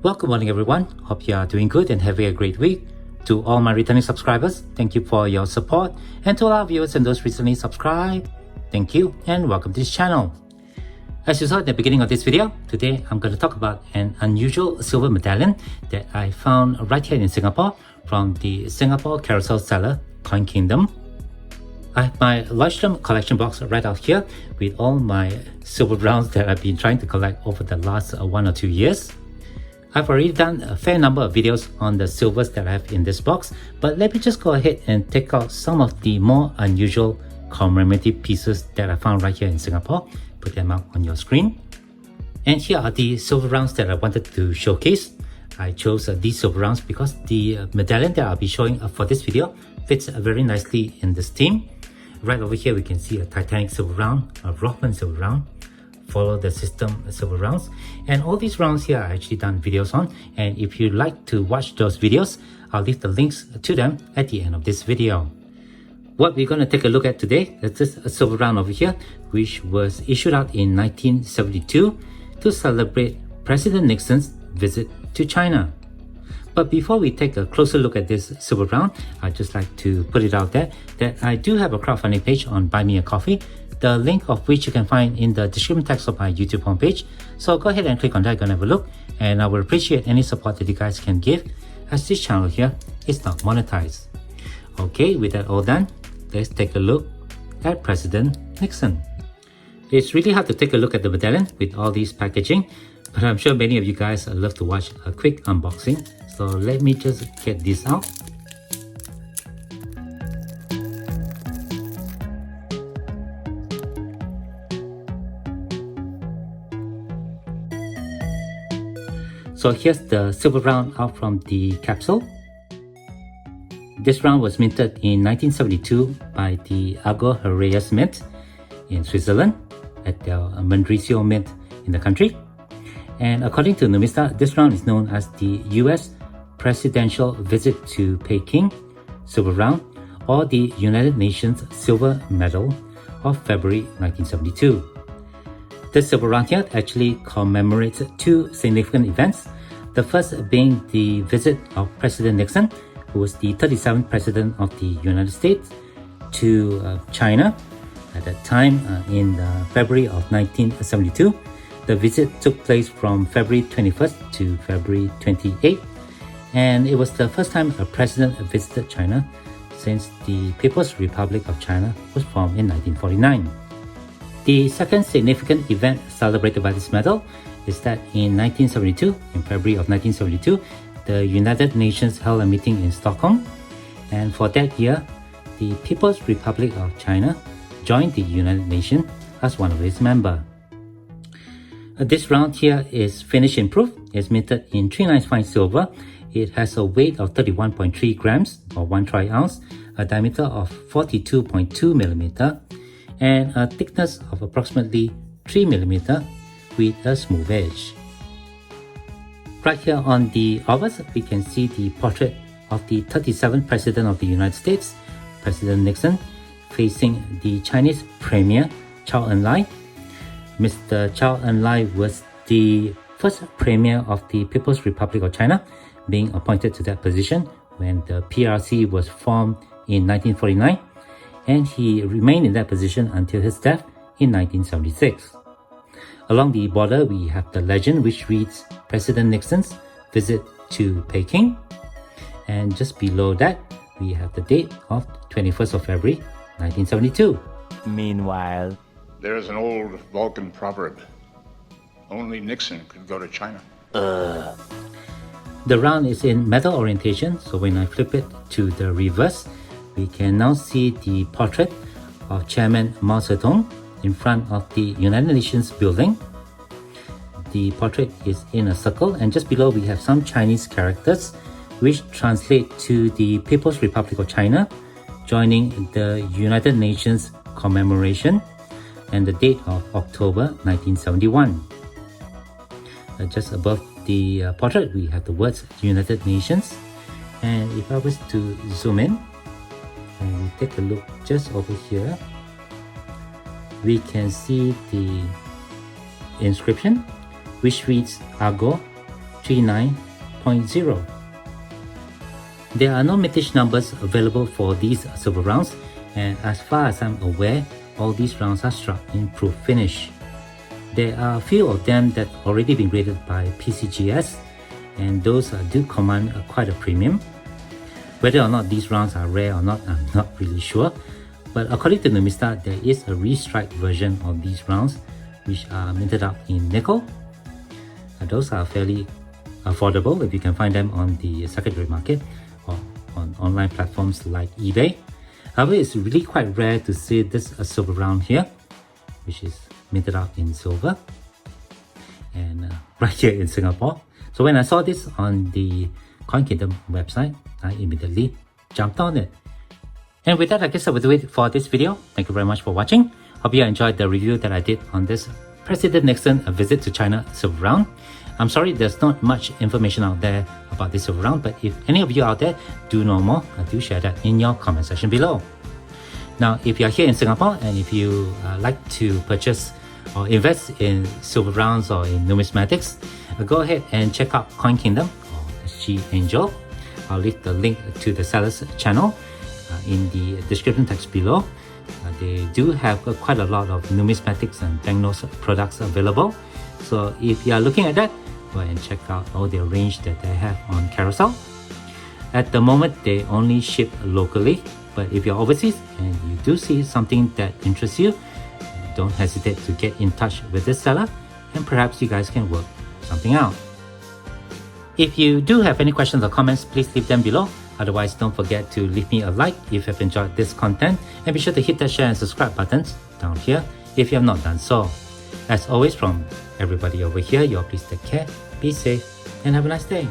Well, good morning everyone. Hope you are doing good and having a great week. To all my returning subscribers, thank you for your support. And to all our viewers and those recently subscribed, thank you and welcome to this channel. As you saw at the beginning of this video, today I'm going to talk about an unusual silver medallion that I found right here in Singapore from the Singapore Carousell seller, Coin Kingdom. I have my Leuchtturm collection box right out here with all my silver rounds that I've been trying to collect over the last 1 or 2 years. I've already done a fair number of videos on the silvers that I have in this box, but let me just go ahead and take out some of the more unusual commemorative pieces that I found right here in Singapore. Put them up on your screen. And here are the silver rounds that I wanted to showcase. I chose these silver rounds because the medallion that I'll be showing for this video fits very nicely in this theme. Right over here we can see a Titanic silver round, a Rothman silver round, follow the system silver rounds, and all these rounds here I actually done videos on, and if you'd like to watch those videos, I'll leave the links to them at the end of this video. What we're going to take a look at today is this silver round over here, which was issued out in 1972 to celebrate President Nixon's visit to China. But before we take a closer look at this silver round, I'd just like to put it out there that I do have a crowdfunding page on Buy Me a Coffee, the link of which you can find in the description text of my YouTube homepage. So go ahead and click on that, go and have a look, and I will appreciate any support that you guys can give, as this channel here is not monetized. Okay, with that all done, let's take a look at President Nixon. It's really hard to take a look at the medallion with all these packaging, but I'm sure many of you guys love to watch a quick unboxing. So let me just get this out. So here's the silver round out from the capsule. This round was minted in 1972 by the Argo Herreyes Mint in Switzerland at their Mendrisio Mint in the country. And according to Numista, this round is known as the US Presidential Visit to Peking Silver Round, or the United Nations Silver Medal of February 1972. This silver round here actually commemorates 2 significant events. The first being the visit of President Nixon, who was the 37th President of the United States, to China at that time in February of 1972. The visit took place from February 21st to February 28th, and it was the first time a president visited China since the People's Republic of China was formed in 1949. The second significant event celebrated by this medal is that in 1972, in February of 1972, the United Nations held a meeting in Stockholm, and for that year, the People's Republic of China joined the United Nations as one of its members. This round here is finished in proof. It's minted in 395 silver. It has a weight of 31.3 grams or 1 troy-ounce, a diameter of 42.2 millimeter, and a thickness of approximately 3 millimeter with a smooth edge. Right here on the obverse, we can see the portrait of the 37th President of the United States, President Nixon, facing the Chinese Premier Zhou Enlai. Mr. Zhou Enlai was the first Premier of the People's Republic of China, being appointed to that position when the PRC was formed in 1949, and he remained in that position until his death in 1976. Along the border, we have the legend which reads President Nixon's visit to Peking, and just below that, we have the date of 21st of February 1972. Meanwhile, there is an old Vulcan proverb. Only Nixon could go to China. The round is in metal orientation, so when I flip it to the reverse, we can now see the portrait of Chairman Mao Zedong in front of the United Nations building. The portrait is in a circle, and just below we have some Chinese characters which translate to the People's Republic of China joining the United Nations commemoration, and the date of October 1971. Just above the portrait, we have the words United Nations, and if I was to zoom in and we take a look just over here, we can see the inscription which reads Argo 39.0. There are no vintage numbers available for these silver rounds, and as far as I'm aware, all these rounds are struck in proof finish. There are a few of them that already been graded by PCGS, and those do command quite a premium. Whether or not these rounds are rare or not, I'm not really sure. But according to Numista, there is a restrike version of these rounds which are minted out in nickel. Those are fairly affordable if you can find them on the secondary market or on online platforms like eBay. However, it's really quite rare to see this silver round here, which is minted out in silver, and right here in Singapore. So when I saw this on the Coin Kingdom website, I immediately jumped on it. And with that, I guess that will do it for this video. Thank you very much for watching. Hope you enjoyed the review that I did on this President Nixon visit to China silver round. I'm sorry there's not much information out there about this silver round, but if any of you out there do know more, do share that in your comment section below. Now, if you're here in Singapore and if you like to purchase or invest in silver rounds or in numismatics, go ahead and check out Coin Kingdom or SG Angel. I'll leave the link to the seller's channel in the description text below. They do have quite a lot of numismatics and banknotes products available. So if you are looking at that, go ahead and check out all the range that they have on Carousell. At the moment, they only ship locally, but if you're overseas and you do see something that interests you, don't hesitate to get in touch with this seller and perhaps you guys can work something out. If you do have any questions or comments, please leave them below. Otherwise, don't forget to leave me a like if you have enjoyed this content, and be sure to hit that share and subscribe buttons down here if you have not done so. As always, from everybody over here, you all please take care, be safe, and have a nice day.